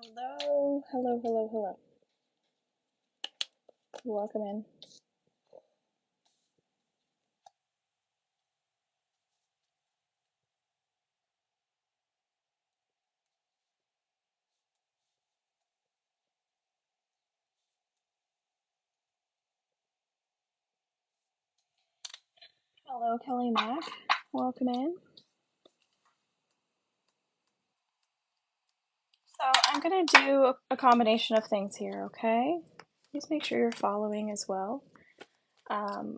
Hello, hello, hello, hello. Welcome in. Hello, Kelly Mack. Welcome in. So I'm gonna do a combination of things here, okay? Please make sure you're following as well.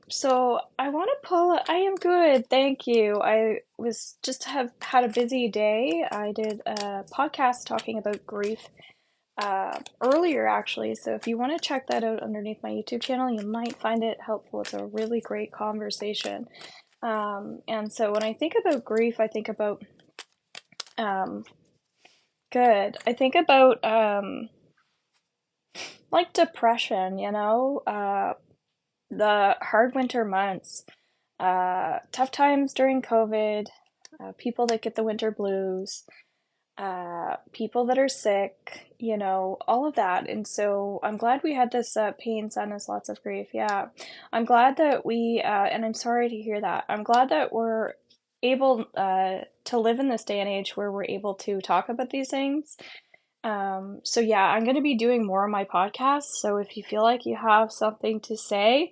So I want to pull. I am good, thank you. I was just have had a busy day. I did a podcast talking about grief earlier, actually. So if you want to check that out underneath my YouTube channel, you might find it helpful. It's a really great conversation. And so when I think about grief, I think about um, good. I think about like depression, the hard winter months, tough times during COVID, people that get the winter blues, people that are sick, all of that. And so I'm glad we had this pain, sadness, lots of grief. Yeah. I'm glad that and I'm sorry to hear that. I'm glad that we're able to live in this day and age where we're able to talk about these things. So yeah, I'm going to be doing more on my podcast. So if you feel like you have something to say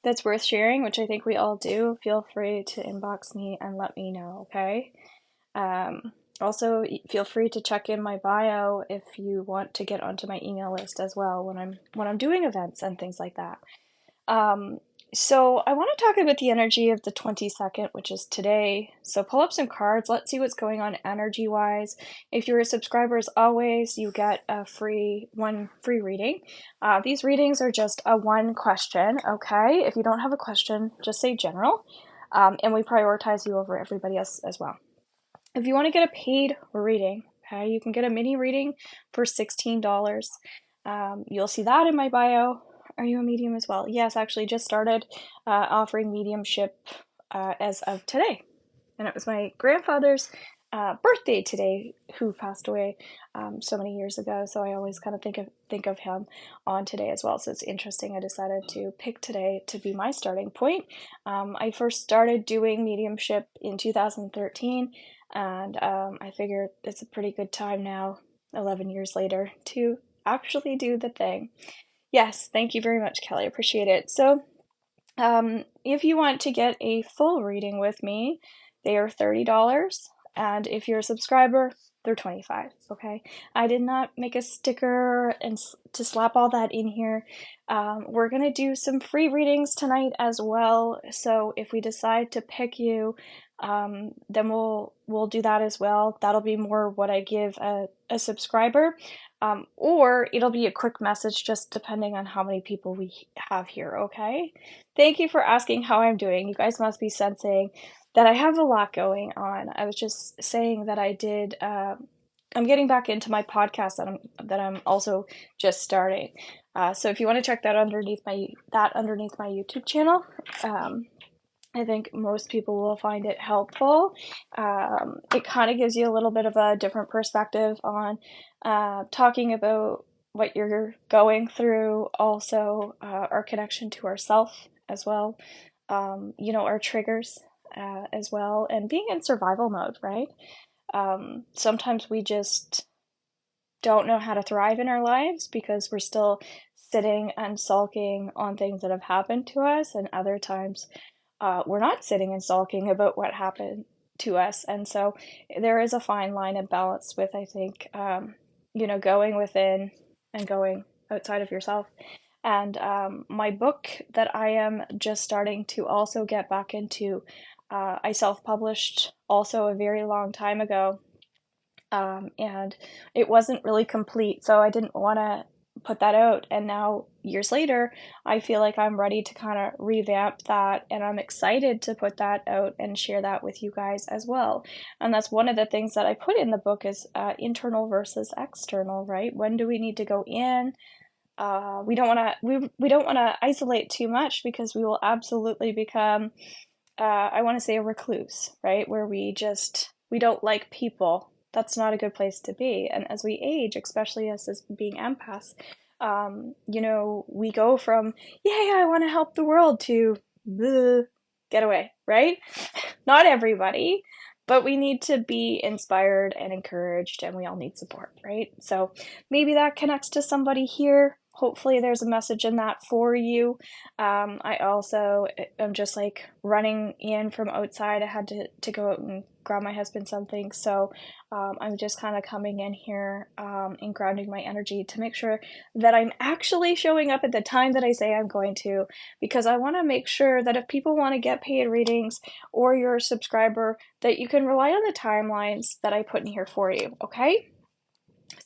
that's worth sharing, which I think we all do, feel free to inbox me and let me know, okay? Um, Also, feel free to check in my bio if you want to get onto my email list as well when I'm doing events and things like that. Um, so I want to talk about the energy of the 22nd, which is today. So pull up some cards. Let's see what's going on energy wise. If you're a subscriber, as always, you get one free reading. These readings are just a one question. Okay, if you don't have a question, just say general, and we prioritize you over everybody else as well. If you want to get a paid reading, okay, you can get a mini reading for $16. You'll see that in my bio. Are you a medium as well? Yes, actually just started offering mediumship as of today. And it was my grandfather's birthday today, who passed away so many years ago. So I always kind of think of him on today as well. So it's interesting. I decided to pick today to be my starting point. I first started doing mediumship in 2013, and I figured it's a pretty good time now, 11 years later, to actually do the thing. Yes, thank you very much, Kelly. Appreciate it. So, if you want to get a full reading with me, they are $30. And if you're a subscriber, they're $25. Okay. I did not make a sticker and to slap all that in here. We're going to do some free readings tonight as well. So if we decide to pick you, then we'll do that as well. That'll be more what I give a subscriber. Or it'll be a quick message just depending on how many people we have here, okay? Thank you for asking how I'm doing. You guys must be sensing that I have a lot going on. I was just saying that I'm getting back into my podcast that I'm also just starting. So if you want to check that underneath my YouTube channel, I think most people will find it helpful. It kind of gives you a little bit of a different perspective on talking about what you're going through, also our connection to ourself as well, our triggers as well, and being in survival mode, right? Sometimes we just don't know how to thrive in our lives because we're still sitting and sulking on things that have happened to us, and other times we're not sitting and sulking about what happened to us. And so there is a fine line of balance with, I think, going within and going outside of yourself. And my book that I am just starting to also get back into, I self-published also a very long time ago. And it wasn't really complete, so I didn't want to put that out. And now, years later, I feel like I'm ready to kind of revamp that, and I'm excited to put that out and share that with you guys as well. And that's one of the things that I put in the book is internal versus external, right? When do we need to go in? We don't want to we don't want to isolate too much because we will absolutely become I want to say a recluse, right? Where we don't like people That's not a good place to be. And as we age, especially us as being empaths, we go from, yay, I want to help the world to, "Bleh, get away," right? Not everybody, but we need to be inspired and encouraged, and we all need support, right? So maybe that connects to somebody here. Hopefully there's a message in that for you. I also am just like running in from outside. I had to go out and grab my husband something. So I'm just kind of coming in here and grounding my energy to make sure that I'm actually showing up at the time that I say I'm going to, because I want to make sure that if people want to get paid readings or you're a subscriber, that you can rely on the timelines that I put in here for you, okay?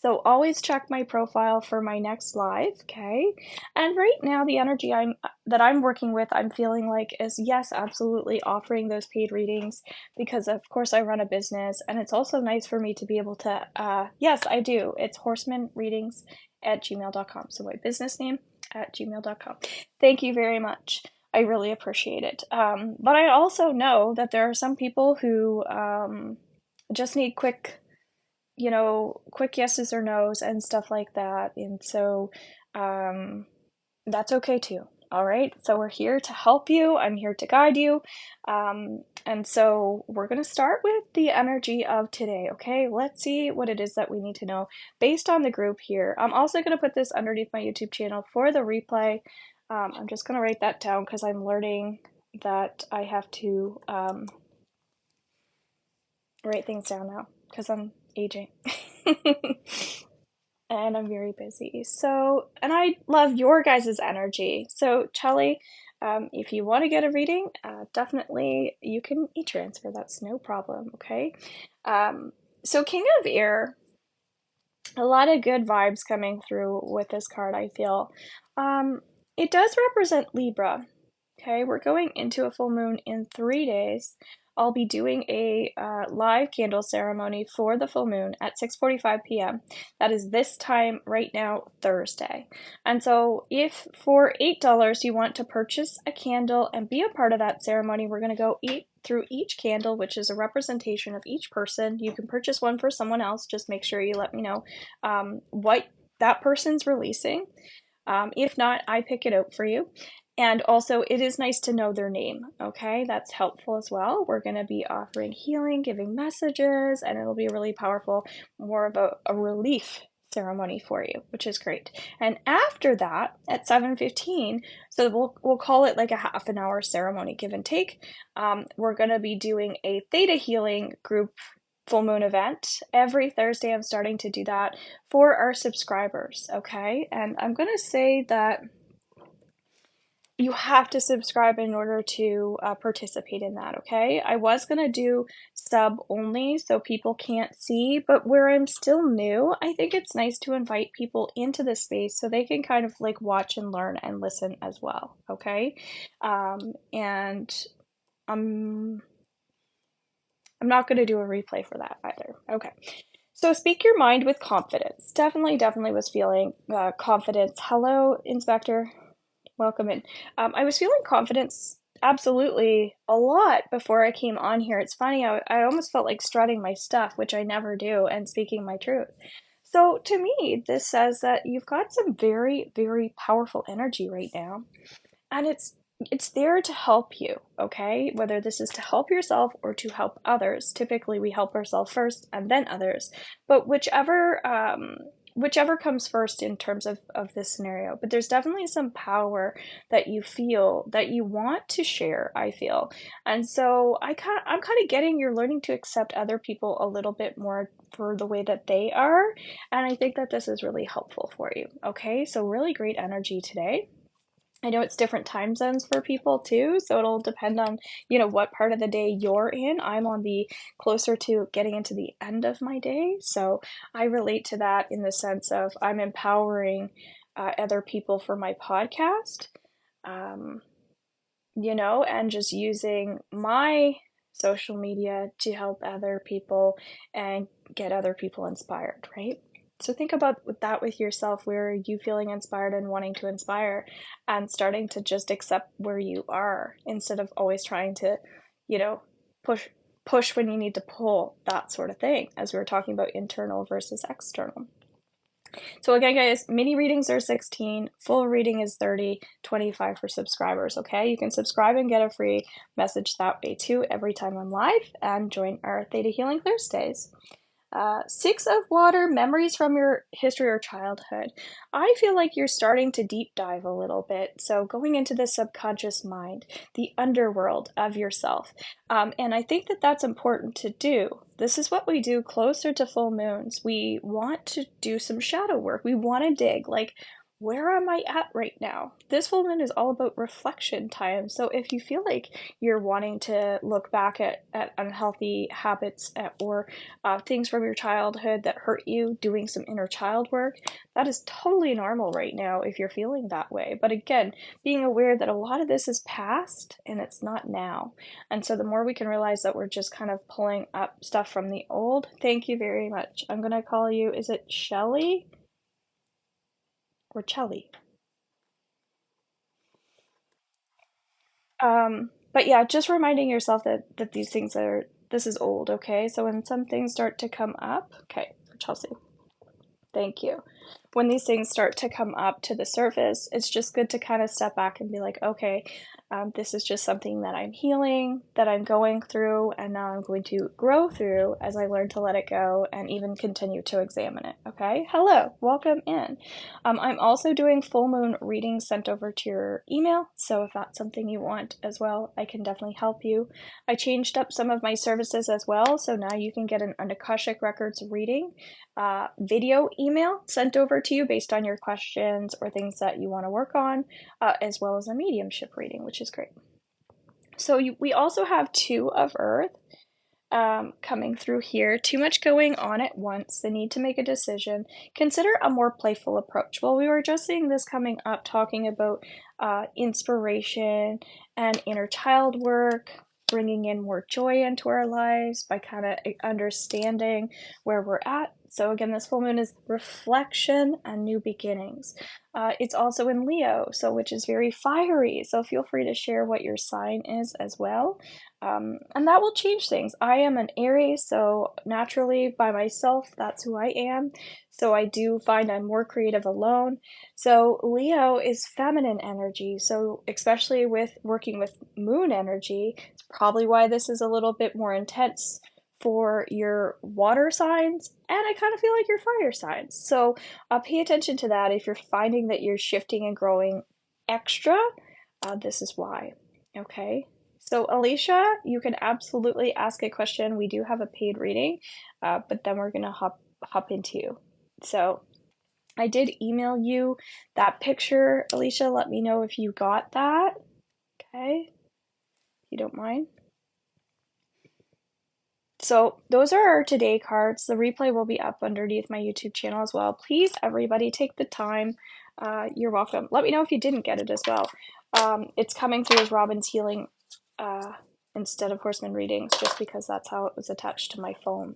So always check my profile for my next live, okay? And right now the energy that I'm working with, I'm feeling like is, yes, absolutely offering those paid readings, because of course I run a business, and it's also nice for me to be able to yes, I do. It's horsemanreadings@gmail.com. So my business name at gmail.com. Thank you very much. I really appreciate it. But I also know that there are some people who just need quick yeses or nos and stuff like that. And so that's okay too. All right. So we're here to help you. I'm here to guide you. And so we're going to start with the energy of today. Okay. Let's see what it is that we need to know based on the group here. I'm also going to put this underneath my YouTube channel for the replay. I'm just going to write that down because I'm learning that I have to write things down now because I'm aging. And I'm very busy. So, and I love your guys' energy. So, Chelly, if you want to get a reading, definitely you can e-transfer. That's no problem, okay? So, King of Air, a lot of good vibes coming through with this card, I feel. It does represent Libra. Okay, we're going into a full moon in 3 days. I'll be doing a live candle ceremony for the full moon at 6:45 p.m. That is this time right now, Thursday. And so if for $8 you want to purchase a candle and be a part of that ceremony, we're going to go through each candle, which is a representation of each person. You can purchase one for someone else. Just make sure you let me know what that person's releasing. If not, I pick it out for you. And also, it is nice to know their name, okay? That's helpful as well. We're going to be offering healing, giving messages, and it'll be really powerful, more of a relief ceremony for you, which is great. And after that, at 7:15, so we'll call it like a half an hour ceremony, give and take, we're going to be doing a theta healing group full moon event. Every Thursday, I'm starting to do that for our subscribers, okay? And I'm going to say that you have to subscribe in order to participate in that, okay? I was going to do sub only so people can't see, but where I'm still new, I think it's nice to invite people into the space so they can kind of like watch and learn and listen as well, okay? And I'm not going to do a replay for that either. Okay. So speak your mind with confidence. Definitely was feeling confidence. Hello, Inspector. Welcome in. I was feeling confidence absolutely a lot before I came on here. It's funny, I almost felt like strutting my stuff, which I never do, and speaking my truth. So to me, this says that you've got some very, very powerful energy right now, and it's there to help you, okay? Whether this is to help yourself or to help others. Typically, we help ourselves first and then others, but whichever comes first in terms of this scenario. But there's definitely some power that you feel that you want to share, I feel. And so I'm kind of getting you're learning to accept other people a little bit more for the way that they are. And I think that this is really helpful for you, okay? So really great energy today. I know it's different time zones for people too, so it'll depend on, what part of the day you're in. I'm on the closer to getting into the end of my day, so I relate to that in the sense of I'm empowering other people for my podcast, and just using my social media to help other people and get other people inspired, right? So think about that with yourself. Where are you feeling inspired and wanting to inspire, and starting to just accept where you are instead of always trying to, push push when you need to pull, that sort of thing, as we were talking about internal versus external. So again, guys, mini readings are 16, full reading is 30, 25 for subscribers, okay? You can subscribe and get a free message that way too every time I'm live, and join our Theta Healing Thursdays. 6 of water, memories from your history or childhood. I feel like you're starting to deep dive a little bit. So going into the subconscious mind, the underworld of yourself. And I think that that's important to do. This is what we do closer to full moons. We want to do some shadow work. We want to dig, like, where am I at right now? This full moon is all about reflection time. So if you feel like you're wanting to look back at unhealthy habits or things from your childhood that hurt you, doing some inner child work, that is totally normal right now if you're feeling that way. But again, being aware that a lot of this is past and it's not now. And so the more we can realize that we're just kind of pulling up stuff from the old. Thank you very much. I'm going to call you, is it Shelly? Or Chelly. But yeah, just reminding yourself that these things this is old, okay? So when some things start to come up, okay, for Chelsea, thank you. When these things start to come up to the surface, it's just good to kind of step back and be like, okay, this is just something that I'm healing, that I'm going through, and now I'm going to grow through as I learn to let it go and even continue to examine it, okay? Hello, welcome in. I'm also doing full moon readings sent over to your email, so if that's something you want as well, I can definitely help you. I changed up some of my services as well, so now you can get an Akashic Records reading video email sent over to you based on your questions or things that you want to work on, as well as a mediumship reading, which is great. So we also have 2 of Earth coming through here. Too much going on at once, the need to make a decision. Consider a more playful approach. Well, we were just seeing this coming up, talking about inspiration and inner child work, bringing in more joy into our lives by kind of understanding where we're at. So again, this full moon is reflection and new beginnings. It's also in Leo, so which is very fiery. So feel free to share what your sign is as well. And that will change things. I am an Aries, so naturally by myself, that's who I am. So I do find I'm more creative alone. So Leo is feminine energy. So especially with working with moon energy, it's probably why this is a little bit more intense for your water signs, and I kind of feel like your fire signs. So pay attention to that. If you're finding that you're shifting and growing extra, this is why. Okay. So Alicia, you can absolutely ask a question. We do have a paid reading, but then we're gonna hop into you. So I did email you that picture, Alicia. Let me know if you got that. Okay, if you don't mind. So those are our today cards. The replay will be up underneath my YouTube channel as well. Please, everybody, take the time. You're welcome. Let me know if you didn't get it as well. It's coming through as Robin's Healing instead of Horseman Readings, just because that's how it was attached to my phone.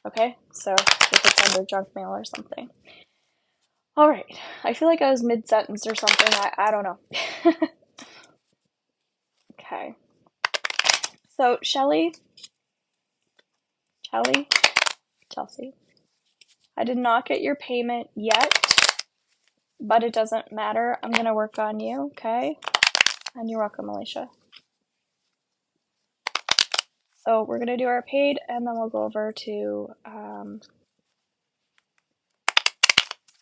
Okay, so if it's under junk mail or something. All right, I feel like I was mid-sentence or something. I don't know. Okay. So Chelsea, I did not get your payment yet, but it doesn't matter. I'm gonna work on you, okay? And you're welcome, Alicia. So we're gonna do our paid, and then we'll go over to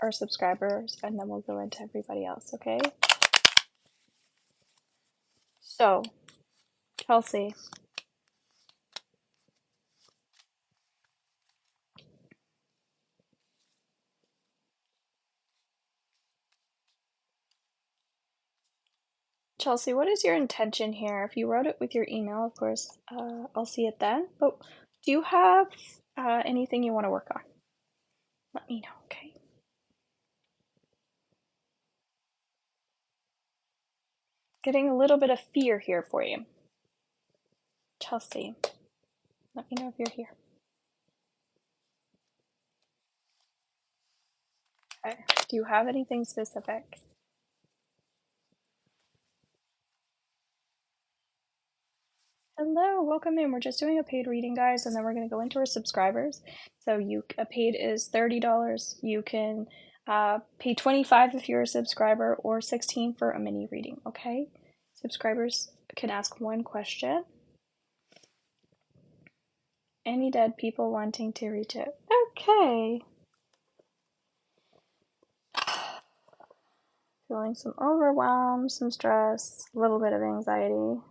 our subscribers, and then we'll go into everybody else, okay? So, Chelsea. Chelsea, what is your intention here? If you wrote it with your email, of course, I'll see it then. But do you have anything you want to work on? Let me know, okay? Getting a little bit of fear here for you. Chelsea, let me know if you're here. Okay. Do you have anything specific? Hello, welcome in. We're just doing a paid reading, guys, and then we're going to go into our subscribers. So a paid is $30. You can pay $25 if you're a subscriber, or $16 for a mini reading, okay? Subscribers can ask one question. Any dead people wanting to reach it. Okay. Feeling some overwhelm, some stress, a little bit of anxiety.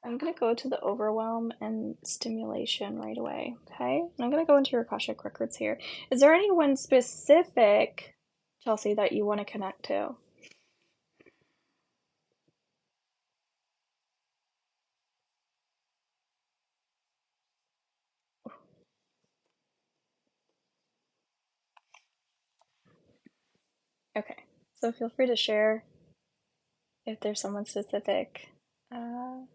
I'm going to go to the overwhelm and stimulation right away, okay? And I'm going to go into your Akashic records here. Is there anyone specific, Chelsea, that you want to connect to? Okay, so feel free to share if there's someone specific. Okay.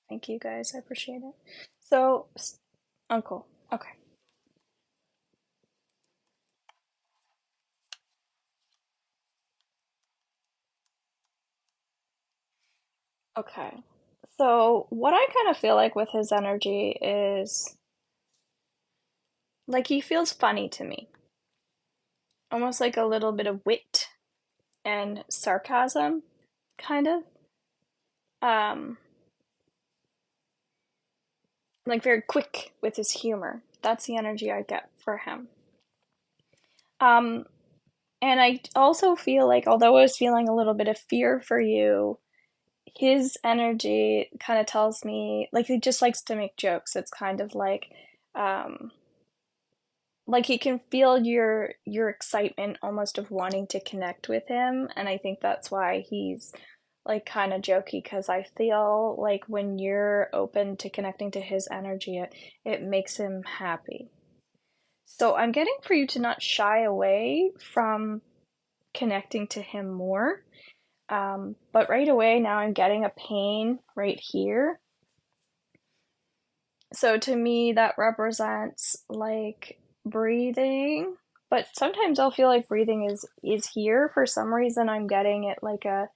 Thank you guys, I appreciate it. So, Uncle, okay. Okay. So, what I kind of feel like with his energy is like he feels funny to me. Almost like a little bit of wit and sarcasm, kind of. Um, like very quick with his humor. That's the energy I get for him. Um, and I also feel like, although I was feeling a little bit of fear for you, his energy kind of tells me, like, he just likes to make jokes. It's kind of um, like he can feel your excitement almost of wanting to connect with him, and I think that's why he's like kind of jokey, because I feel like when you're open to connecting to his energy, it makes him happy. So I'm getting for you to not shy away from connecting to him more. But right away now I'm getting a pain right here. So to me that represents like breathing, but sometimes I'll feel like breathing is here. For some reason I'm getting it like a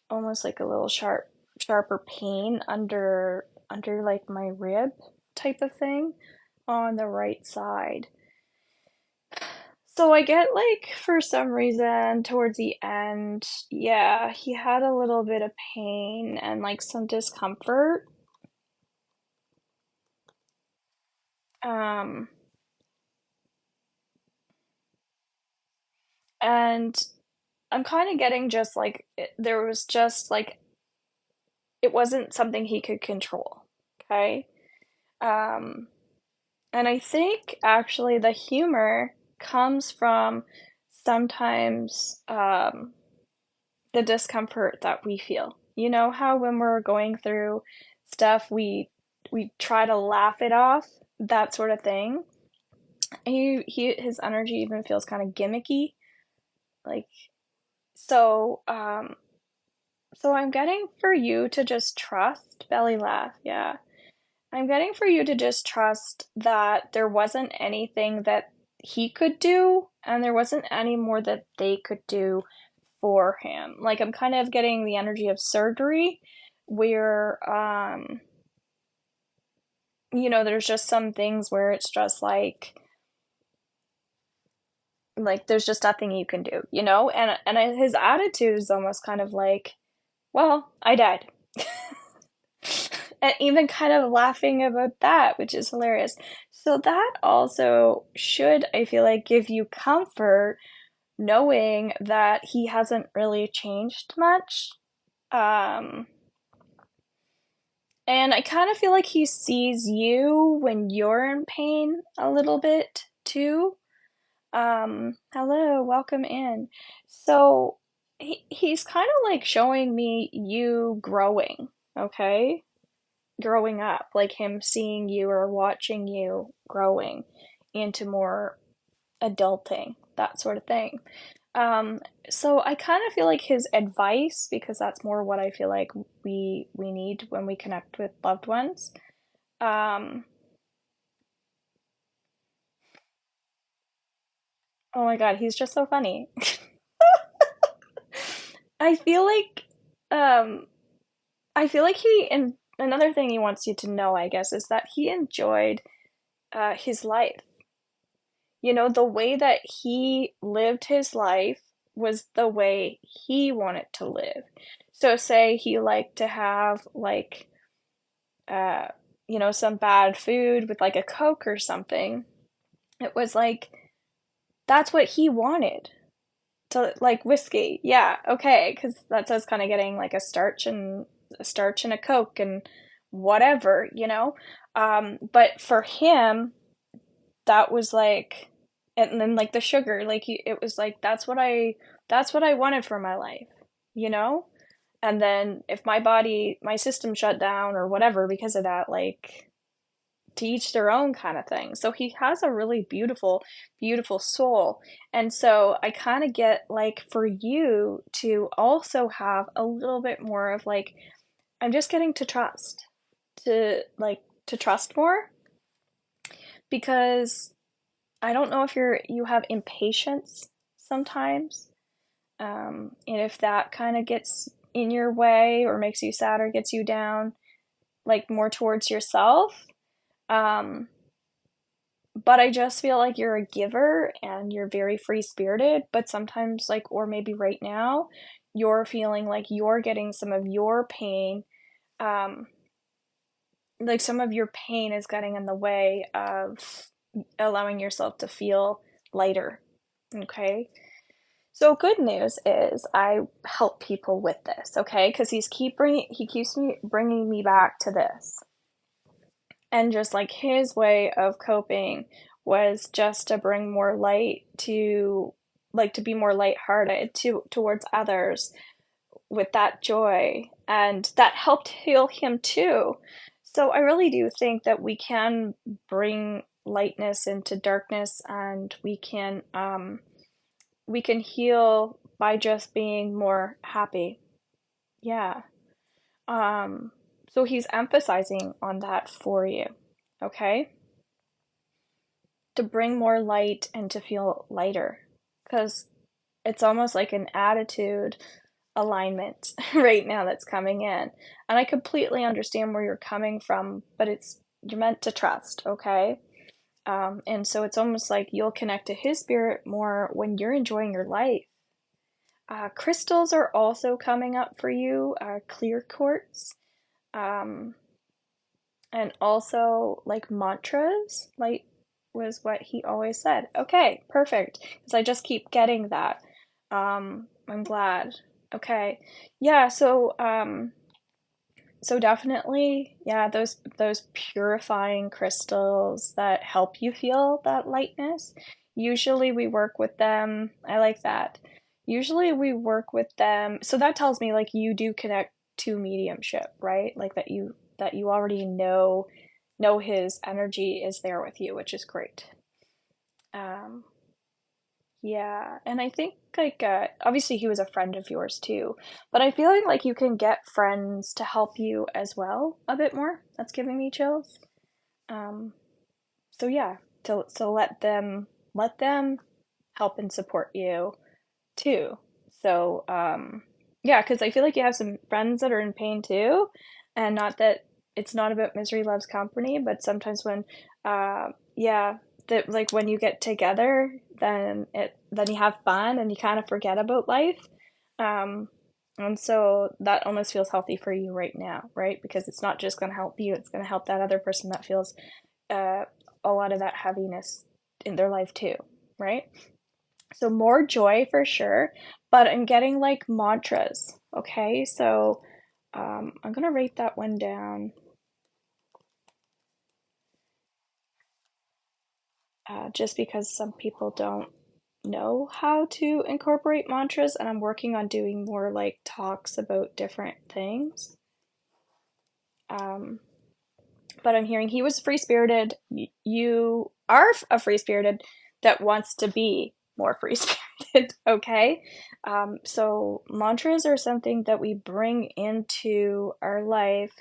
almost like a little sharper pain under like my rib type of thing on the right side. So I get like for some reason towards the end, yeah, he had a little bit of pain and like some discomfort. Um and I'm kind of getting just like there was just like it wasn't something he could control. Okay? Um And I think actually the humor comes from sometimes the discomfort that we feel. You know how when we're going through stuff, we try to laugh it off, that sort of thing. His energy even feels kind of gimmicky, like so. So I'm getting for you to just trust belly laugh, yeah. I'm getting for you to just trust that there wasn't anything that he could do, and there wasn't any more that they could do for him. Like, I'm kind of getting the energy of surgery where, there's just some things where it's just like there's just nothing you can do, And his attitude is almost kind of like, well, I died. And even kind of laughing about that, which is hilarious. So that also should, I feel like, give you comfort knowing that he hasn't really changed much. Um, and I kind of feel like he sees you when you're in pain a little bit too. Hello, welcome in. So he's kind of like showing me you growing, okay? Growing up, like him seeing you or watching you growing into more adulting, that sort of thing. Um, so I kind of feel like his advice, because that's more what I feel like we need when we connect with loved ones. Um, Oh my God, he's just so funny. I feel like, um, I feel like and another thing he wants you to know, I guess, is that he enjoyed his life. You know, the way that he lived his life was the way he wanted to live. So say he liked to have like uh some bad food with like a Coke or something. It was like that's what he wanted. To like whiskey. Yeah, okay, because that's us kind of getting like a starch and a Coke and whatever, you know? But for him, that was like, and then like the sugar, like it was like that's what I wanted for my life, you know? And then if my system shut down or whatever because of that, like to each their own kind of thing. So he has a really beautiful, beautiful soul. And so I kind of get like for you to also have a little bit more of like, I'm just getting to trust, to trust more because I don't know if you have impatience sometimes, and if that kind of gets in your way or makes you sad or gets you down, like more towards yourself. Um, but I just feel like you're a giver and you're very free spirited. But sometimes, like, or maybe right now, you're feeling like you're getting some of your pain, um, like some of your pain is getting in the way of allowing yourself to feel lighter. Okay. So good news is I help people with this, okay? Because he keeps me bringing me back to this, and just like his way of coping was just to bring more light to, like, to be more lighthearted towards others with that joy, and that helped heal him too. So I really do think that we can bring lightness into darkness, and we can heal by just being more happy. Yeah. Um, so he's emphasizing on that for you, okay? To bring more light and to feel lighter. Because it's almost like an attitude alignment right now that's coming in. And I completely understand where you're coming from, but you're meant to trust, okay? And so it's almost like you'll connect to his spirit more when you're enjoying your life. Crystals are also coming up for you, clear quartz, um, and also like mantras. Light was what he always said. Okay, perfect. Because I just keep getting that. I'm glad. Okay, yeah. So definitely, yeah. Those purifying crystals that help you feel that lightness. Usually we work with them. I like that. Usually we work with them. So that tells me like you do connect to mediumship, right? Like that you already know his energy is there with you, which is great. Um, yeah, and I think like obviously he was a friend of yours too, but I feel like you can get friends to help you as well a bit more. That's giving me chills. Um, so yeah, so let them help and support you too. So yeah, because I feel like you have some friends that are in pain too, and not that it's not about misery loves company, but sometimes when yeah, that like when you get together, then you have fun and you kind of forget about life. Um and so that almost feels healthy for you right now, right? Because it's not just going to help you, it's going to help that other person that feels uh a lot of that heaviness in their life too, right? So more joy for sure, but I'm getting like mantras. Okay, so I'm gonna write that one down, just because some people don't know how to incorporate mantras, and I'm working on doing more like talks about different things. Um, but I'm hearing he was free spirited. You are a free spirited that wants to be more free spirited, okay? So, mantras are something that we bring into our life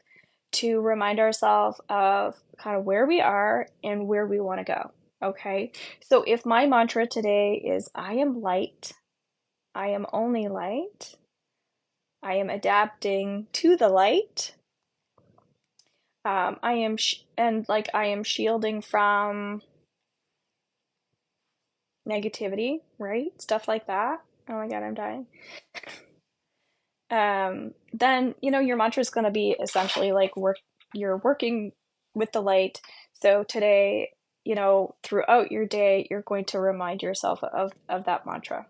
to remind ourselves of kind of where we are and where we want to go, Okay, so if my mantra today is I am light, I am only light, I am adapting to the light, I am I am shielding from negativity, right? Stuff like that. Oh my God, I'm dying. Then your mantra is going to be essentially like you're working with the light. So today, throughout your day, you're going to remind yourself of that mantra.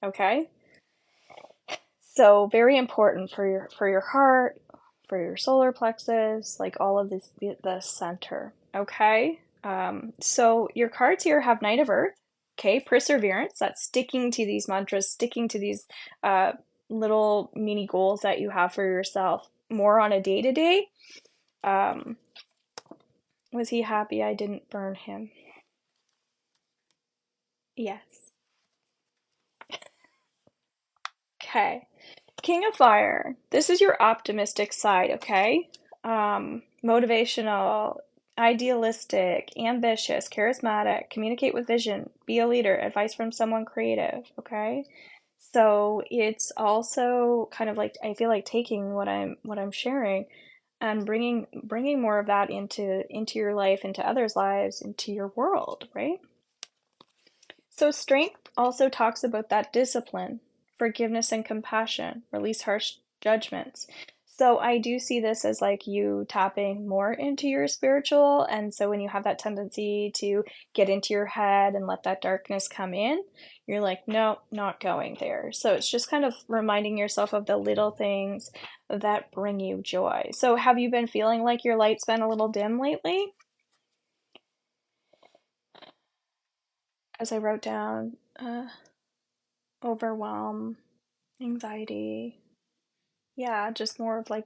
Okay? So very important for your heart, for your solar plexus, like all of this, the center. Okay? So your cards here have Knight of Earth. Okay, perseverance. That's sticking to these mantras, sticking to these uh, little mini goals that you have for yourself more on a day to day. Was he happy I didn't burn him? Yes. Okay. King of Fire. This is your optimistic side, okay? Motivational, idealistic, ambitious, charismatic, communicate with vision, be a leader, advice from someone creative, okay? So it's also kind of like I feel like taking what I'm sharing and bringing more of that into your life, into others' lives, into your world, right? So strength also talks about that discipline, forgiveness and compassion, release harsh judgments. So I do see this as like you tapping more into your spiritual. And so when you have that tendency to get into your head and let that darkness come in, you're like, no, not going there. So it's just kind of reminding yourself of the little things that bring you joy. So have you been feeling like your light's been a little dim lately? As I wrote down, overwhelm, anxiety. Yeah, just more of like,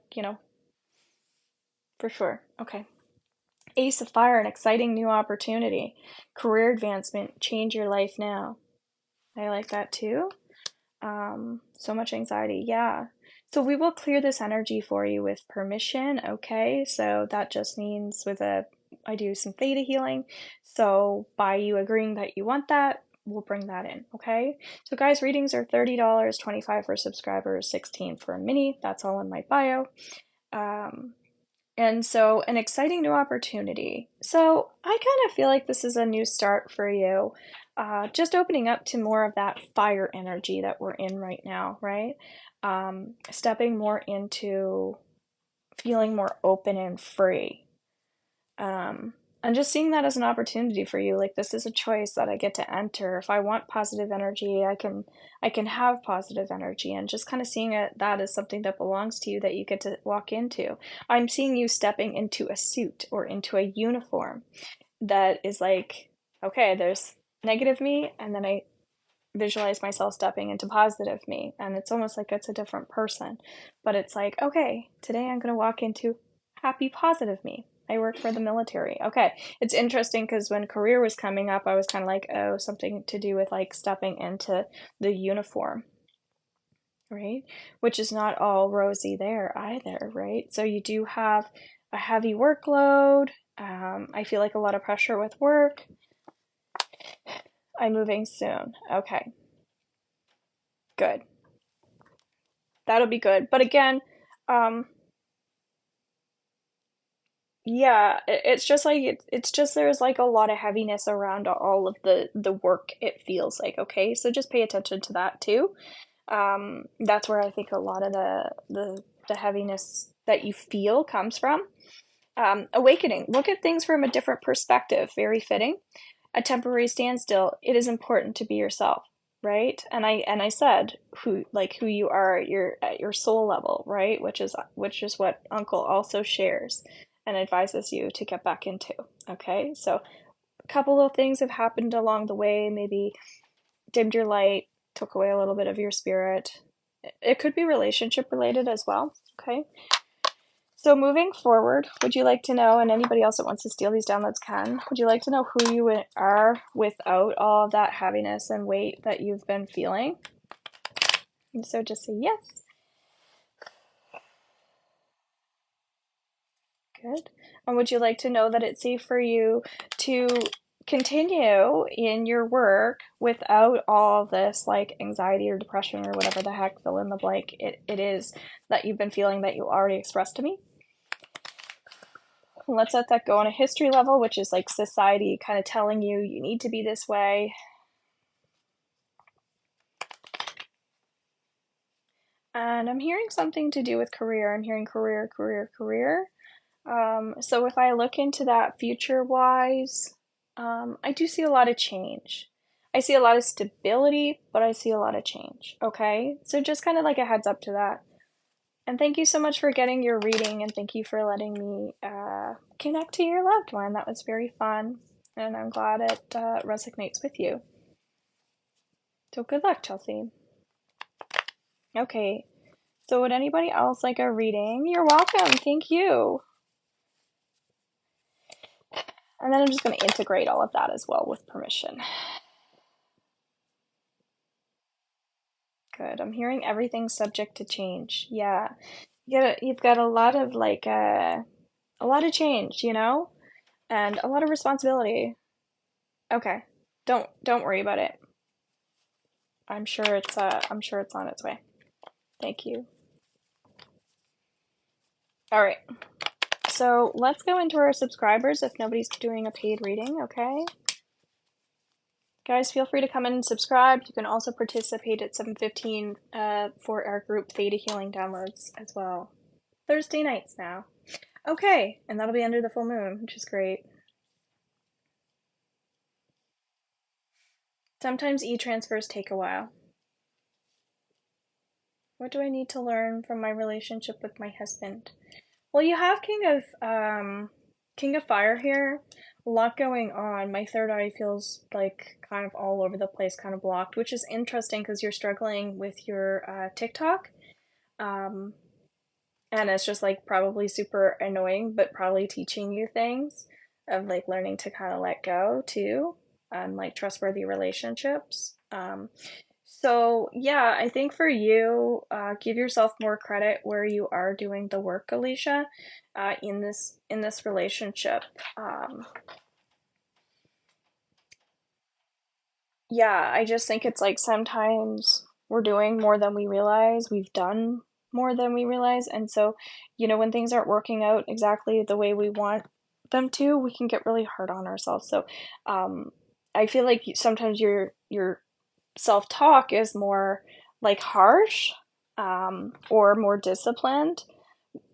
for sure. Okay. Ace of Fire, an exciting new opportunity. Career advancement, change your life now. I like that too. So much anxiety. Yeah. So we will clear this energy for you with permission. Okay. So that just means I do some theta healing. So by you agreeing that you want that, we'll bring that in. Okay. So guys, readings are $30, 25 for subscribers, 16 for a mini. That's all in my bio. And so an exciting new opportunity. So I kind of feel like this is a new start for you. Just opening up to more of that fire energy that we're in right now, right? Stepping more into feeling more open and free. And just seeing that as an opportunity for you, like this is a choice that I get to enter. If I want positive energy, I can have positive energy, and just kind of seeing that as something that belongs to you that you get to walk into. I'm seeing you stepping into a suit or into a uniform that is like, okay, there's negative me, and then I visualize myself stepping into positive me, and it's almost like it's a different person, but it's like, okay, today I'm going to walk into happy positive me. I work for the military. Okay, it's interesting because when career was coming up, I was kind of like, oh, something to do with like stepping into the uniform, right? Which is not all rosy there either, right? So you do have a heavy workload. I feel like a lot of pressure with work. I'm moving soon. Okay, good. That'll be good. But again, um, yeah, it's just like it's just there's like a lot of heaviness around all of the work, it feels like, okay? So just pay attention to that too. That's where I think a lot of the heaviness that you feel comes from. Awakening. Look at things from a different perspective. Very fitting. A temporary standstill. It is important to be yourself, right? And I said who you are at your soul level, right? Which is what Uncle also shares and advises you to get back into. Okay, so a couple of things have happened along the way. Maybe dimmed your light, took away a little bit of your spirit. It could be relationship related as well. Okay. So moving forward, would you like to know, and anybody else that wants to steal these downloads can, would you like to know who you are without all of that heaviness and weight that you've been feeling? And so just say yes. Good. And would you like to know that it's safe for you to continue in your work without all this like anxiety or depression or whatever the heck, fill in the blank it is that you've been feeling that you already expressed to me. Let's let that go on a history level, which is like society kind of telling you you need to be this way. And I'm hearing something to do with career. I'm hearing career, career, career. So if I look into that future-wise, I do see a lot of change. I see a lot of stability, but I see a lot of change. Okay? So just kind of like a heads up to that. And thank you so much for getting your reading, and thank you for letting me connect to your loved one. That was very fun, and I'm glad it resonates with you. So good luck, Chelsea. Okay, so would anybody else like a reading? You're welcome. Thank you. And then I'm just going to integrate all of that as well with permission. Good. I'm hearing everything subject to change. Yeah. You've got a lot of like a lot of change, you know? And a lot of responsibility. Okay. Don't worry about it. I'm sure it's on its way. Thank you. All right. So let's go into our subscribers if nobody's doing a paid reading, okay? Guys, feel free to come in and subscribe. You can also participate at 7:15 for our group Theta Healing Downloads as well. Thursday nights now. Okay, and that'll be under the full moon, which is great. Sometimes e-transfers take a while. What do I need to learn from my relationship with my husband? Well, you have King of Fire here. A lot going on. My third eye feels like kind of all over the place, kind of blocked, which is interesting because you're struggling with your TikTok. And it's just like probably super annoying, but probably teaching you things of like learning to kind of let go too, and like trustworthy relationships. So yeah, I think for you, give yourself more credit where you are doing the work, Alicia, in this relationship. Yeah, I just think it's like sometimes we're doing more than we realize. We've done more than we realize, and so when things aren't working out exactly the way we want them to, we can get really hard on ourselves. So, I feel like sometimes your self-talk is more like harsh, or more disciplined,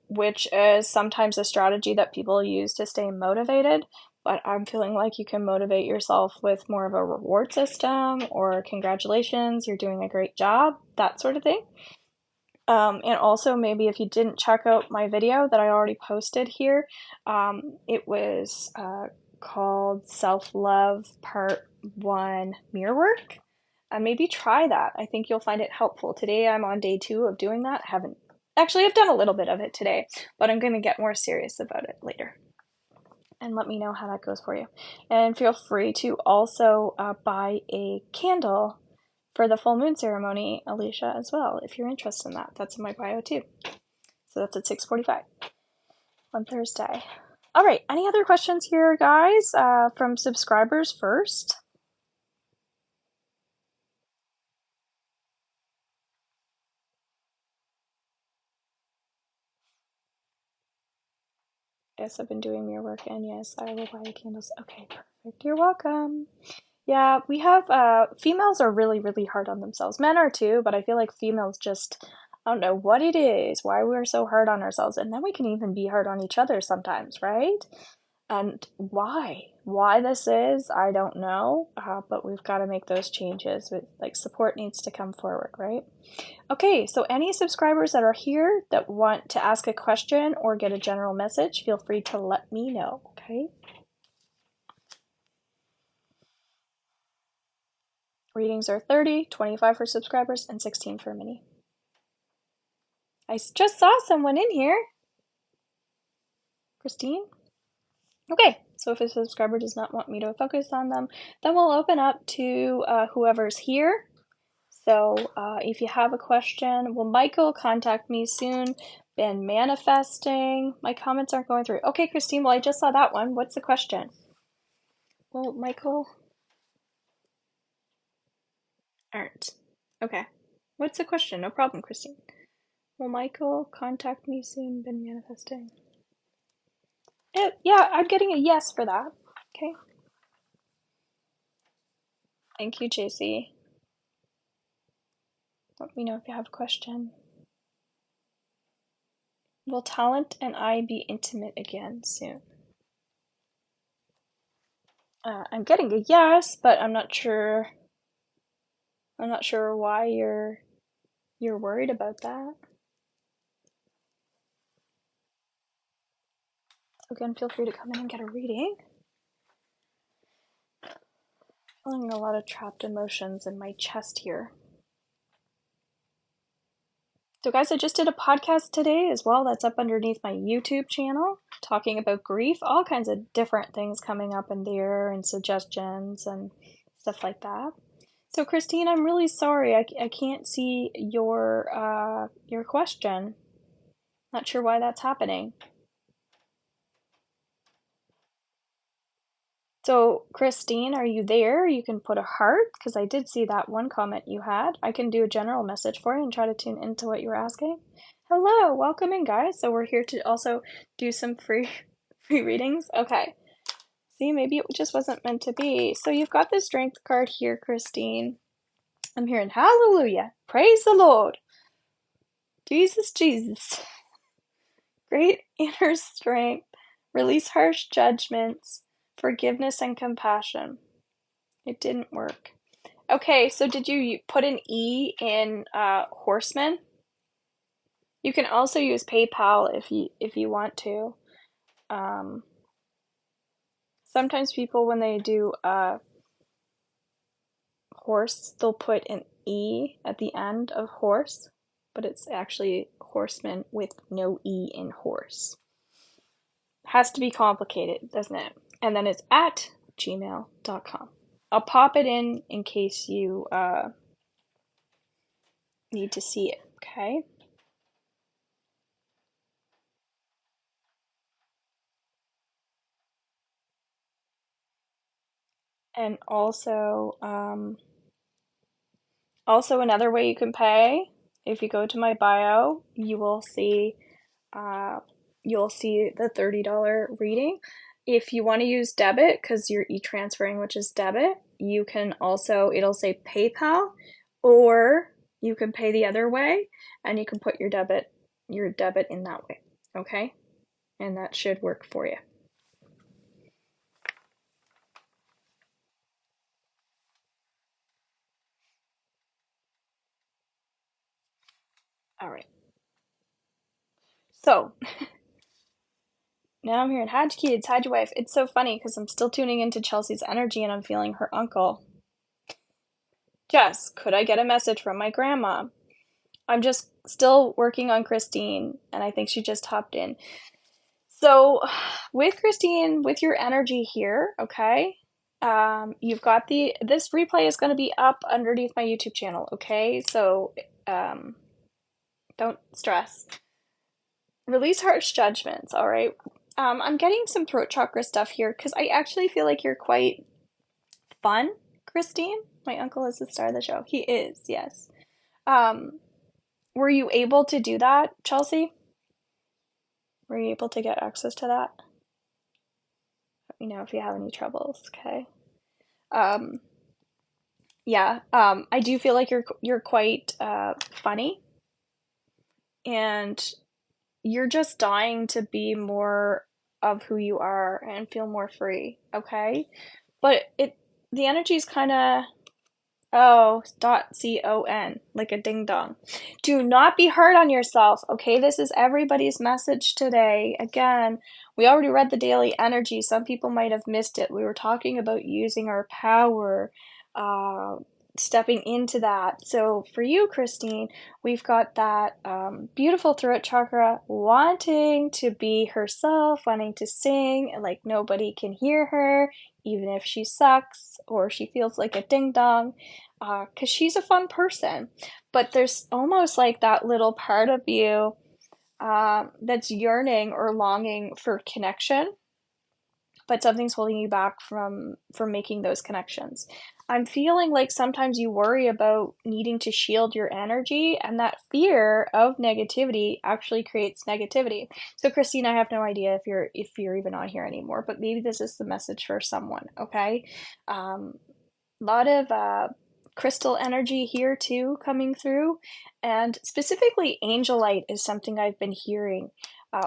which is sometimes a strategy that people use to stay motivated. But I'm feeling like you can motivate yourself with more of a reward system or congratulations, you're doing a great job, that sort of thing. And also maybe if you didn't check out my video that I already posted here, it was called Self-Love Part 1 Mirror Work. Maybe try that. I think you'll find it helpful. Today I'm on day 2 of doing that. I've done a little bit of it today, but I'm going to get more serious about it later. And let me know how that goes for you. And feel free to also buy a candle for the full moon ceremony, Alicia, as well, if you're interested in that. That's in my bio too. So that's at 6:45 on Thursday. All right, any other questions here, guys, from subscribers first? Yes, I've been doing mirror work, and yes, I will buy the candles. Okay, perfect. You're welcome. Yeah, we have, females are really, really hard on themselves. Men are too, but I feel like females just, I don't know what it is, why we're so hard on ourselves. And then we can even be hard on each other sometimes, right? And why this is, I don't know, but we've got to make those changes. Like, support needs to come forward, right? Okay, so any subscribers that are here that want to ask a question or get a general message, feel free to let me know, okay? Readings are 30, 25 for subscribers, and 16 for mini. I just saw someone in here. Christine? Okay, so if a subscriber does not want me to focus on them, then we'll open up to whoever's here. So if you have a question, will Michael contact me soon? Been manifesting. My comments aren't going through. Okay, Christine, well, I just saw that one. What's the question? Well, Michael aren't. Okay. What's the question? No problem, Christine. Will Michael contact me soon? Been manifesting. Yeah, I'm getting a yes for that. Okay. Thank you, JC. Let me know if you have a question. Will Talent and I be intimate again soon? I'm getting a yes, but I'm not sure. I'm not sure why you're worried about that. So again, feel free to come in and get a reading. Feeling a lot of trapped emotions in my chest here. So guys, I just did a podcast today as well that's up underneath my YouTube channel talking about grief, all kinds of different things coming up in there and suggestions and stuff like that. So Christine, I'm really sorry. I can't see your question. Not sure why that's happening. So Christine, are you there? You can put a heart because I did see that one comment you had. I can do a general message for you and try to tune into what you were asking. Hello, welcome in guys. So we're here to also do some free readings. Okay. See, maybe it just wasn't meant to be. So you've got the strength card here, Christine. I'm hearing hallelujah. Praise the Lord. Jesus, Jesus. Great inner strength. Release harsh judgments. Forgiveness and compassion. It didn't work. Okay, so did you put an E in horseman? You can also use PayPal if you want to. Sometimes people, when they do horse, they'll put an E at the end of horse, but it's actually horseman with no E in horse. Has to be complicated, doesn't it? And then it's at gmail.com. I'll pop it in case you need to see it, okay? And also, another way you can pay, if you go to my bio, you will see the $30 reading. If you want to use debit, because you're e-transferring, which is debit, you can also, it'll say PayPal, or you can pay the other way, and you can put your debit in that way, okay? And that should work for you. All right. So, now I'm hearing, hide your kids, hide your wife. It's so funny because I'm still tuning into Chelsea's energy and I'm feeling her uncle. Jess, could I get a message from my grandma? I'm just still working on Christine, and I think she just hopped in. So, with Christine, with your energy here, okay, you've got this replay is going to be up underneath my YouTube channel, okay? So, don't stress. Release harsh judgments, all right? I'm getting some throat chakra stuff here because I actually feel like you're quite fun, Christine. My uncle is the star of the show. He is, yes. Were you able to do that, Chelsea? Were you able to get access to that? Let me know if you have any troubles, okay? Yeah, I do feel like you're quite funny, and you're just dying to be more of who you are and feel more free, okay? But the energy's kind of .con, like a ding dong. Do not be hard on yourself, okay? This is everybody's message today. Again, we already read the daily energy. Some people might have missed it. We were talking about using our power, stepping into that. So for you, Christine, we've got that beautiful throat chakra, wanting to be herself, wanting to sing, and like nobody can hear her, even if she sucks or she feels like a ding dong, because she's a fun person. But there's almost like that little part of you that's yearning or longing for connection. but something's holding you back from making those connections. I'm feeling like sometimes you worry about needing to shield your energy, and that fear of negativity actually creates negativity. So Christine, I have no idea if you're even on here anymore, but maybe this is the message for someone, okay? Lot of crystal energy here too coming through, and specifically angelite is something I've been hearing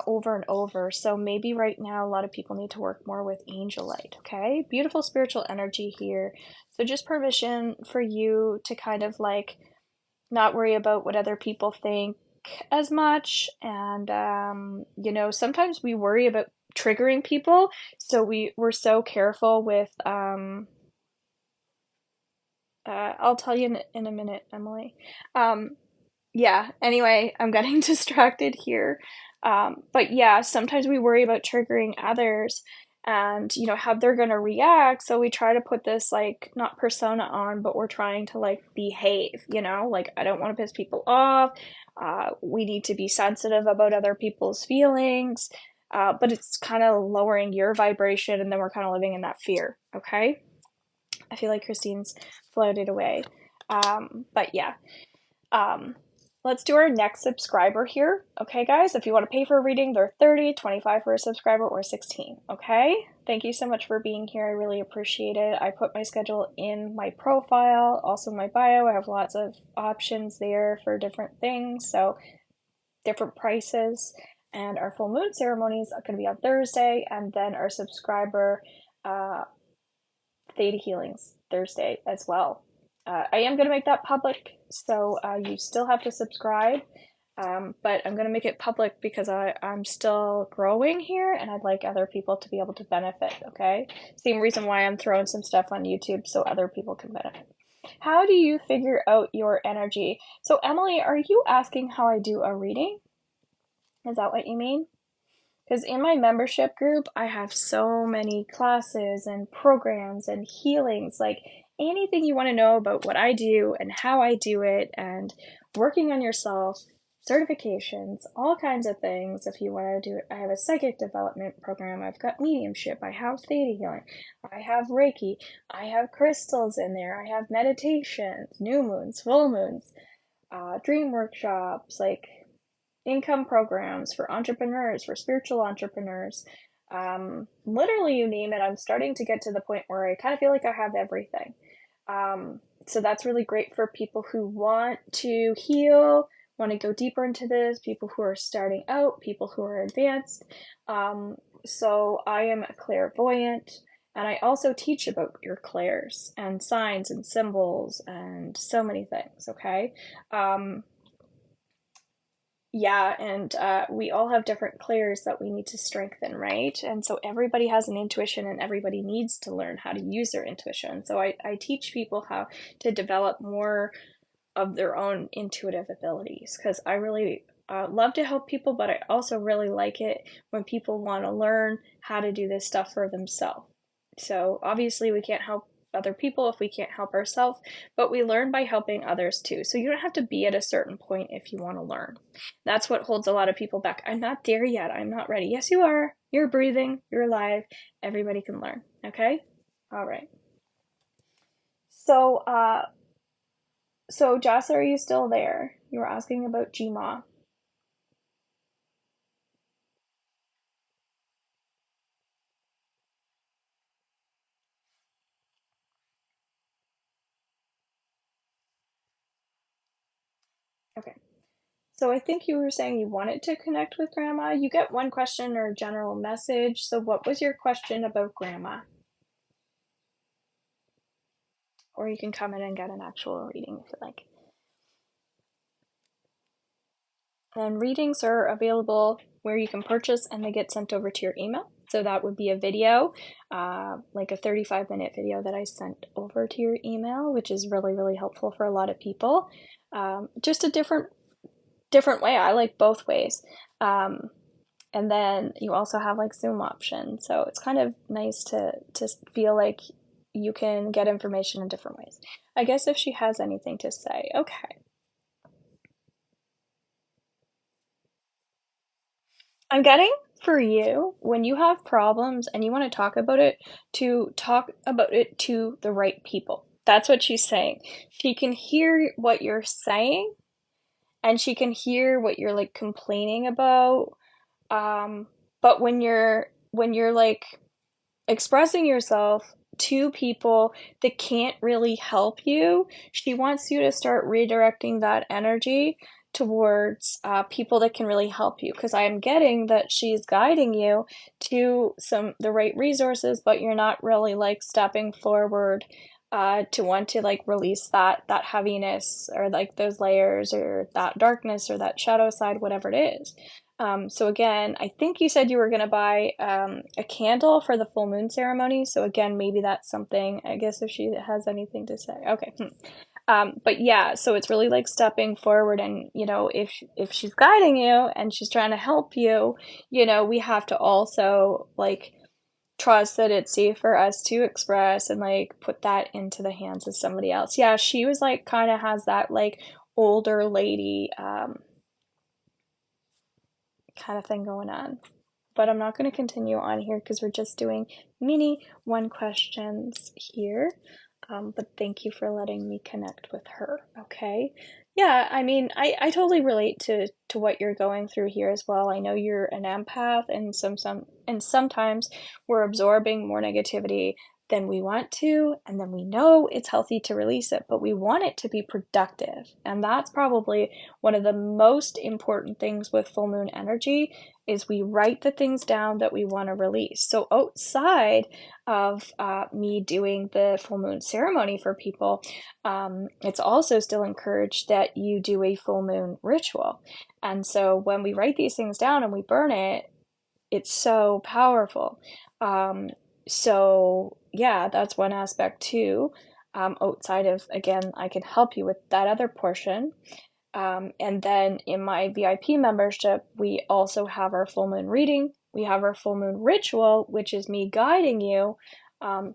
over and over. So maybe right now a lot of people need to work more with angelite. Okay, beautiful spiritual energy here. So just permission for you to kind of like not worry about what other people think as much. And you know, sometimes we worry about triggering people, so we're so careful with I'll tell you in a minute, Emily. Um, yeah, anyway, I'm getting distracted here. But yeah, sometimes we worry about triggering others and, you know, how they're going to react. So we try to put this, like, not persona on, but we're trying to, like, behave, you know? Like, I don't want to piss people off. We need to be sensitive about other people's feelings. But it's kind of lowering your vibration, and then we're kind of living in that fear, okay? I feel like Christine's floated away. But yeah. Um, let's do our next subscriber here. Okay, guys, if you want to pay for a reading, they're 30, 25 for a subscriber, or 16. Okay, thank you so much for being here. I really appreciate it. I put my schedule in my profile, also my bio. I have lots of options there for different things, so different prices. And our full moon ceremonies are going to be on Thursday, and then our subscriber theta healings Thursday as well. I am going to make that public, so you still have to subscribe, but I'm going to make it public because I'm still growing here and I'd like other people to be able to benefit, okay? Same reason why I'm throwing some stuff on YouTube so other people can benefit. How do you figure out your energy? So, Emily, are you asking how I do a reading? Is that what you mean? Because in my membership group, I have so many classes and programs and healings, like anything you want to know about what I do and how I do it, and working on yourself, certifications, all kinds of things. If you want to do it, I have a psychic development program, I've got mediumship, I have theta healing, I have Reiki, I have crystals in there, I have meditations, new moons, full moons, dream workshops, like income programs for entrepreneurs, for spiritual entrepreneurs. Literally, you name it. I'm starting to get to the point where I kind of feel like I have everything. So that's really great for people who want to heal, want to go deeper into this, people who are starting out, people who are advanced. So I am a clairvoyant, and I also teach about your clairs and signs and symbols and so many things, okay? Yeah, and we all have different clairs that we need to strengthen, right? And so everybody has an intuition and everybody needs to learn how to use their intuition. So I teach people how to develop more of their own intuitive abilities because I really love to help people, but I also really like it when people want to learn how to do this stuff for themselves. So obviously we can't help other people if we can't help ourselves, but we learn by helping others too. So you don't have to be at a certain point if you want to learn. That's what holds a lot of people back. I'm not there yet. I'm not ready. Yes, you are. You're breathing. You're alive. Everybody can learn. Okay? All right. So, Jess, are you still there? You were asking about Gma. Okay. So I think you were saying you wanted to connect with Grandma. You get one question or a general message. So what was your question about Grandma? Or you can come in and get an actual reading if you like. And readings are available where you can purchase and they get sent over to your email. So that would be a video, like a 35-minute video that I sent over to your email, which is really, really helpful for a lot of people. Just a different way. I like both ways. And then you also have like Zoom option. So it's kind of nice to feel like you can get information in different ways. I guess if she has anything to say. Okay. I'm getting for you, when you have problems and you want to talk about it, to talk about it to the right people. That's what she's saying. She can hear what you're saying and she can hear what you're like complaining about. But when you're like expressing yourself to people that can't really help you, she wants you to start redirecting that energy towards people that can really help you. Because I am getting that she's guiding you to the right resources, but you're not really like stepping forward to want to like release that heaviness or like those layers or that darkness or that shadow side, whatever it is. So again, I think you said you were going to buy a candle for the full moon ceremony. So again, maybe that's something, I guess if she has anything to say. Okay. But yeah, so it's really like stepping forward and, if she's guiding you and she's trying to help you, we have to also like trust that it's safe for us to express and like put that into the hands of somebody else. Yeah, she was like kind of has that like older lady kind of thing going on. But I'm not going to continue on here because we're just doing mini one questions here. But thank you for letting me connect with her. Okay. Yeah, I mean, I totally relate to what you're going through here as well. I know you're an empath and sometimes we're absorbing more negativity than we want to, and then we know it's healthy to release it, but we want it to be productive. And that's probably one of the most important things with full moon energy is we write the things down that we want to release. So outside of me doing the full moon ceremony for people, it's also still encouraged that you do a full moon ritual. And so when we write these things down and we burn it, it's so powerful. So yeah, that's one aspect too. Outside of, again, I can help you with that other portion. And then in my VIP membership, we also have our full moon reading. We have our full moon ritual, which is me guiding you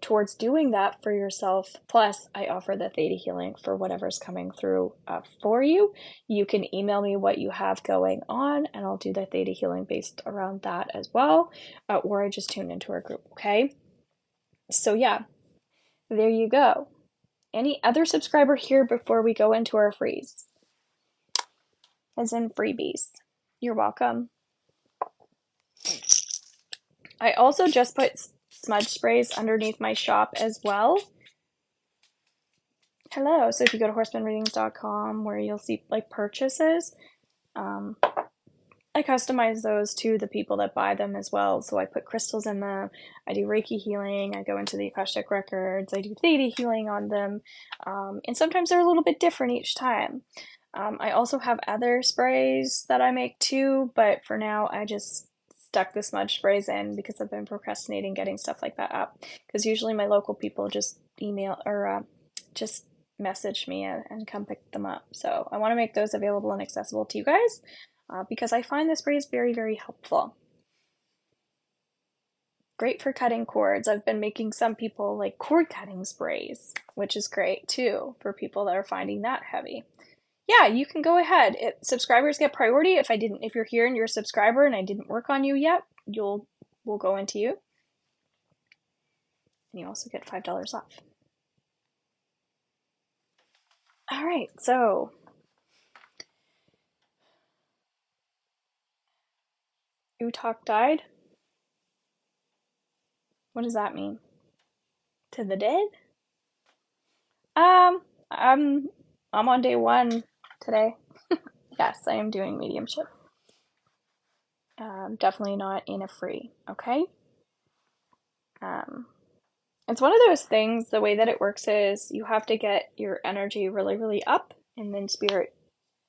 towards doing that for yourself. Plus, I offer the theta healing for whatever's coming through for you. You can email me what you have going on, and I'll do the theta healing based around that as well. Or I just tune into our group, okay? So yeah, there you go. Any other subscriber here before we go into our freeze? As in freebies. You're welcome. I also just put smudge sprays underneath my shop as well. Hello. So if you go to horsemanreadings.com where you'll see like purchases, I customize those to the people that buy them as well. So I put crystals in them. I do Reiki healing. I go into the Akashic records. I do theta healing on them. And sometimes they're a little bit different each time. I also have other sprays that I make too, but for now I just stuck the smudge sprays in because I've been procrastinating getting stuff like that up. Because usually my local people just email or just message me and come pick them up. So I want to make those available and accessible to you guys because I find the sprays very, very helpful. Great for cutting cords. I've been making some people like cord cutting sprays, which is great too for people that are finding that heavy. Yeah, you can go ahead. Subscribers get priority. If you're here and you're a subscriber and I didn't work on you yet, we'll go into you. And you also get $5 off. All right, so Utok died. What does that mean? To the dead? I'm on day 1 today. Yes, I am doing mediumship. Definitely not in a free, okay? It's one of those things, the way that it works is you have to get your energy really, really up, and then spirit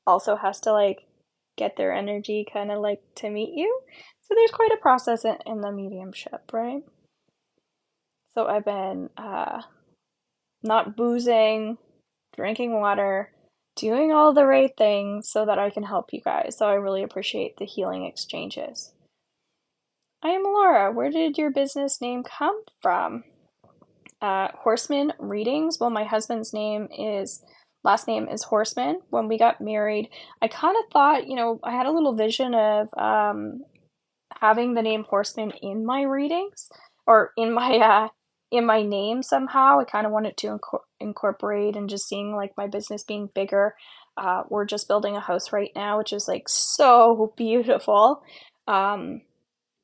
also has to like get their energy kind of like to meet you. So there's quite a process in the mediumship, right? So I've been not boozing, drinking water, doing all the right things so that I can help you guys. So I really appreciate the healing exchanges. I am Laura. Where did your business name come from? Horseman Readings. Well, my husband's last name is Horseman. When we got married, I kind of thought, I had a little vision of having the name Horseman in my readings or in my name somehow. I kind of wanted to incorporate and just seeing like my business being bigger. We're just building a house right now, which is like so beautiful. Um,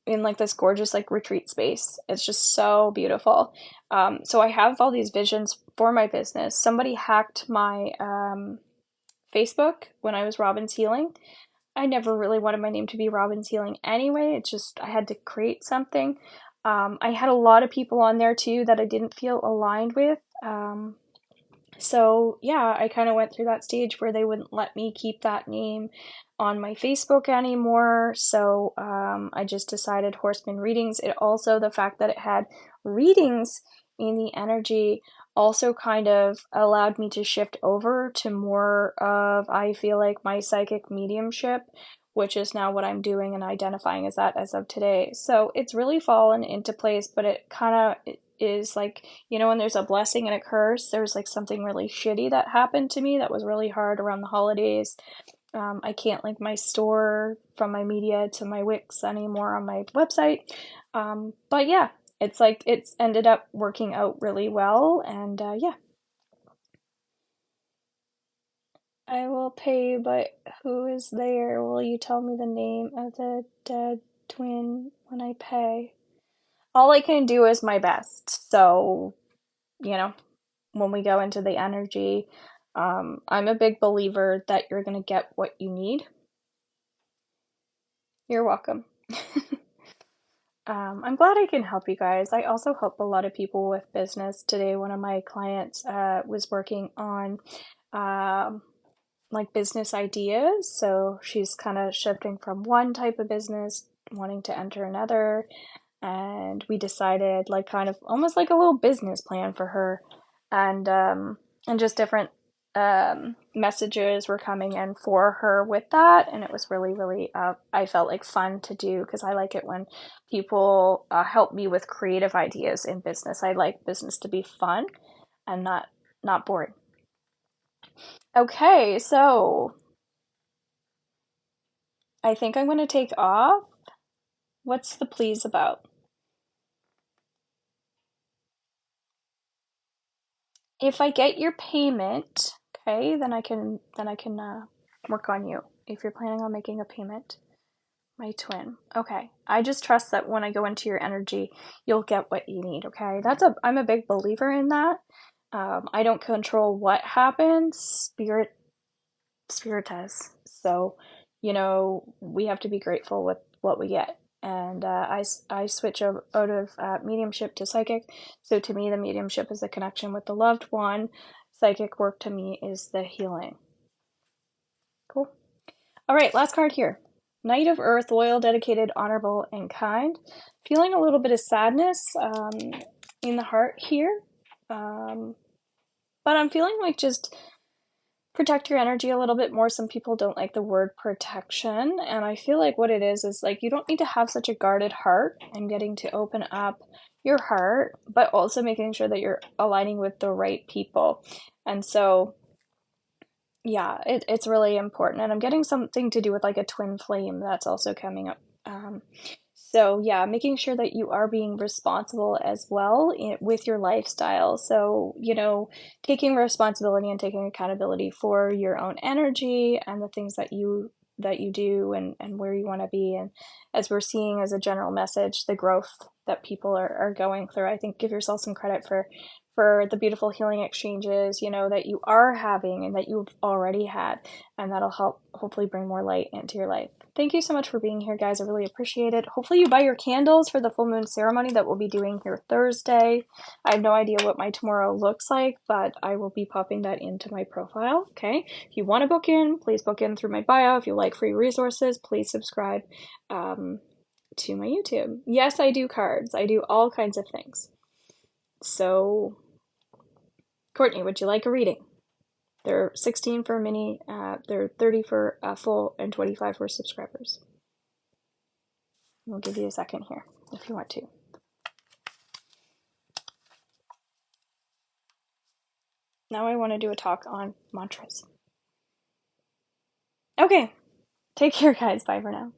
in like this gorgeous like retreat space. It's just so beautiful. So I have all these visions for my business. Somebody hacked my Facebook when I was Robin's Healing. I never really wanted my name to be Robin's Healing anyway. It's just I had to create something. I had a lot of people on there too that I didn't feel aligned with. So yeah, I kind of went through that stage where they wouldn't let me keep that name on my Facebook anymore. So I just decided Horseman Readings. It also, the fact that it had readings in the energy also kind of allowed me to shift over to more of, I feel like, my psychic mediumship, which is now what I'm doing and identifying as that as of today. So it's really fallen into place, but it kind of is like, you know, when there's a blessing and a curse, there's like something really shitty that happened to me that was really hard around the holidays. I can't link my store from my media to my Wix anymore on my website. But yeah, it's like it's ended up working out really well, and yeah. I will pay, but who is there? Will you tell me the name of the dead twin when I pay? All I can do is my best. So, you know, when we go into the energy, I'm a big believer that you're going to get what you need. You're welcome. I'm glad I can help you guys. I also help a lot of people with business. Today, one of my clients was working on um, like business ideas. So she's kind of shifting from one type of business, wanting to enter another. And we decided like kind of almost like a little business plan for her. And just different messages were coming in for her with that, and it was really really I felt like fun to do because I like it when people help me with creative ideas in business. I like business to be fun and not boring. Okay, so I think I'm going to take off. What's the please about? If I get your payment, okay, then I can work on you. If you're planning on making a payment. My twin. Okay. I just trust that when I go into your energy, you'll get what you need, okay? I'm a big believer in that. I don't control what happens. Spirit does. So, you know, we have to be grateful with what we get. And I switch out of mediumship to psychic. So to me, the mediumship is the connection with the loved one. Psychic work to me is the healing. Cool. All right, last card here. Knight of Earth, loyal, dedicated, honorable, and kind. Feeling a little bit of sadness in the heart here. But I'm feeling like just protect your energy a little bit more. Some people don't like the word protection. And I feel like what it is like you don't need to have such a guarded heart and getting to open up your heart, but also making sure that you're aligning with the right people. And so yeah, it's really important. And I'm getting something to do with like a twin flame that's also coming up. So yeah, making sure that you are being responsible as well with your lifestyle. So, you know, taking responsibility and taking accountability for your own energy and the things that you do and where you want to be. And as we're seeing as a general message, the growth that people are going through, I think give yourself some credit for the beautiful healing exchanges, you know, that you are having and that you've already had, and that'll help hopefully bring more light into your life. Thank you so much for being here, guys. I really appreciate it. Hopefully you buy your candles for the full moon ceremony that we'll be doing here Thursday. I have no idea what my tomorrow looks like, but I will be popping that into my profile, okay? If you want to book in, please book in through my bio. If you like free resources, please subscribe to my YouTube. Yes, I do cards. I do all kinds of things. So, Courtney, would you like a reading? They're 16 for a mini, they're 30 for a full, and 25 for subscribers. We'll give you a second here if you want to. Now I want to do a talk on mantras. Okay, take care, guys. Bye for now.